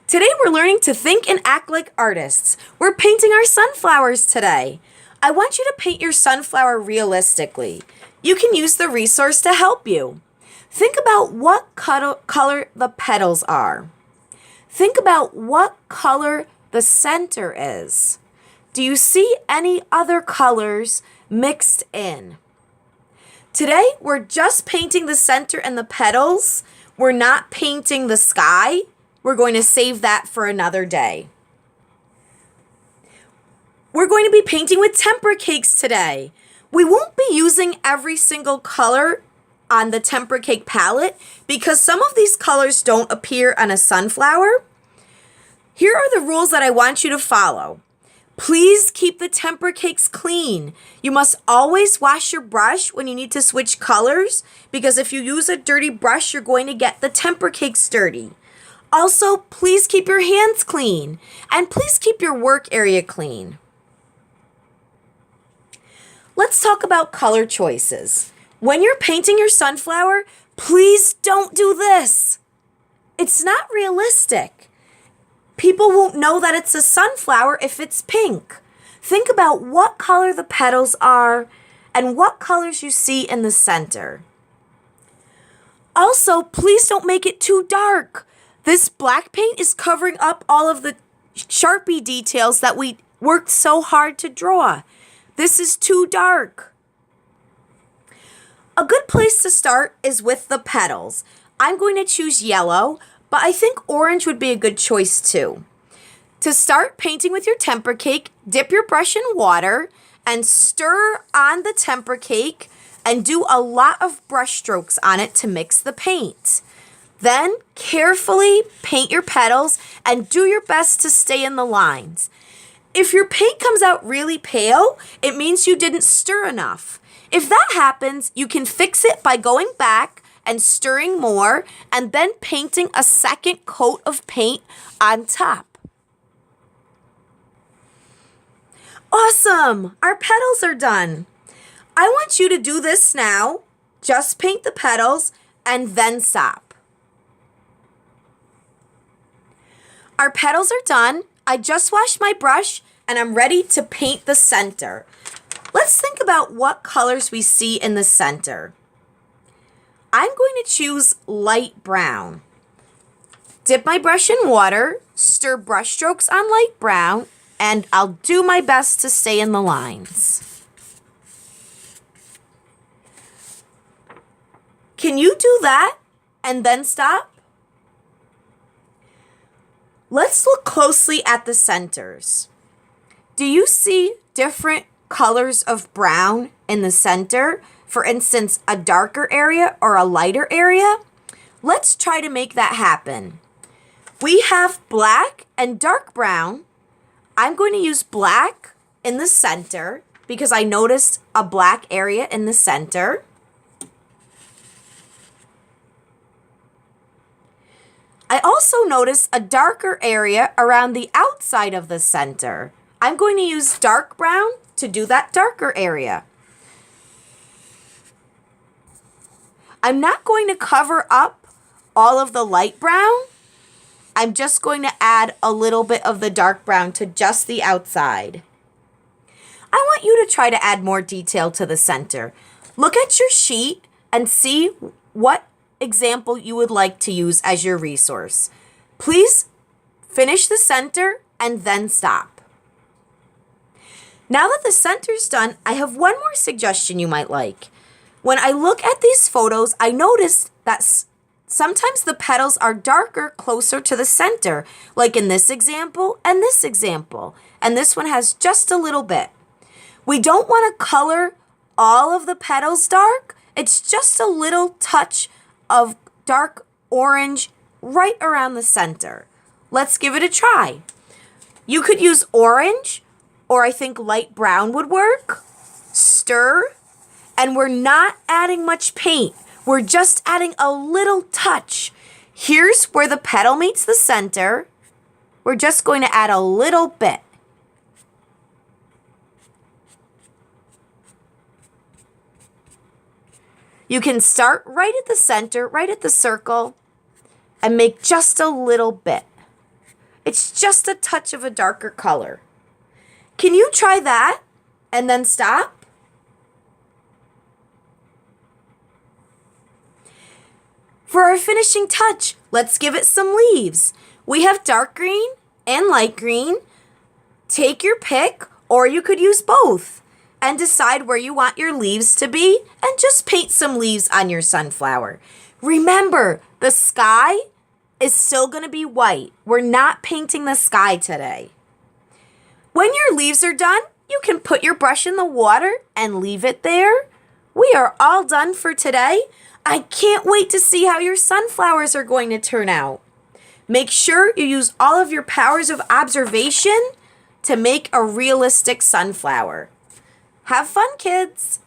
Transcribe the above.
Today we're learning to think and act like artists. We're painting our sunflowers today. I want you to paint your sunflower realistically. You can use the resource to help you. Think about what color the petals are. Think about what color the center is. Do you see any other colors mixed in? Today we're just painting the center and the petals. We're not painting the sky. We're going to save that for another day. We're going to be painting with tempera cakes today. We won't be using every single color on the tempera cake palette because some of these colors don't appear on a sunflower. Here are the rules that I want you to follow. Please keep the tempera cakes clean. You must always wash your brush when you need to switch colors because if you use a dirty brush, you're going to get the tempera cakes dirty. Also, please keep your hands clean and please keep your work area clean. Let's talk about color choices. When you're painting your sunflower, please don't do this. It's not realistic. People won't know that it's a sunflower if it's pink. Think about what color the petals are and what colors you see in the center. Also, please don't make it too dark. This black paint is covering up all of the Sharpie details that we worked so hard to draw. This is too dark. A good place to start is with the petals. I'm going to choose yellow, but I think orange would be a good choice too. To start painting with your tempera cake, dip your brush in water and stir on the tempera cake and do a lot of brush strokes on it to mix the paint. Then carefully paint your petals and do your best to stay in the lines. If your paint comes out really pale, it means you didn't stir enough. If that happens, you can fix it by going back and stirring more and then painting a second coat of paint on top. Awesome! Our petals are done. I want you to do this now. Just paint the petals and then stop. Our petals are done. I just washed my brush and I'm ready to paint the center. Let's think about what colors we see in the center. I'm going to choose light brown. Dip my brush in water, stir brush strokes on light brown, and I'll do my best to stay in the lines. Can you do that and then stop? Let's look closely at the centers. Do you see different colors of brown in the center? For instance, a darker area or a lighter area? Let's try to make that happen. We have black and dark brown. I'm going to use black in the center because I noticed a black area in the center. I also noticed a darker area around the outside of the center. I'm going to use dark brown to do that darker area. I'm not going to cover up all of the light brown. I'm just going to add a little bit of the dark brown to just the outside. I want you to try to add more detail to the center. Look at your sheet and see what example you would like to use as your resource. Please finish the center and then stop. Now that the center's done, I have one more suggestion you might like. When I look at these photos, I noticed that sometimes the petals are darker closer to the center, like in this example and this example. And this one has just a little bit. We don't want to color all of the petals dark. It's just a little touch of dark orange right around the center. Let's give it a try. You could use orange, or I think light brown would work. Stir, and we're not adding much paint. We're just adding a little touch. Here's where the petal meets the center. We're just going to add a little bit. You can start right at the center, right at the circle, and make just a little bit. It's just a touch of a darker color. Can you try that and then stop? For our finishing touch, let's give it some leaves. We have dark green and light green. Take your pick, or you could use both, and decide where you want your leaves to be, and just paint some leaves on your sunflower. Remember, the sky is still going to be white. We're not painting the sky today. When your leaves are done, you can put your brush in the water and leave it there. We are all done for today. I can't wait to see how your sunflowers are going to turn out. Make sure you use all of your powers of observation to make a realistic sunflower. Have fun, kids!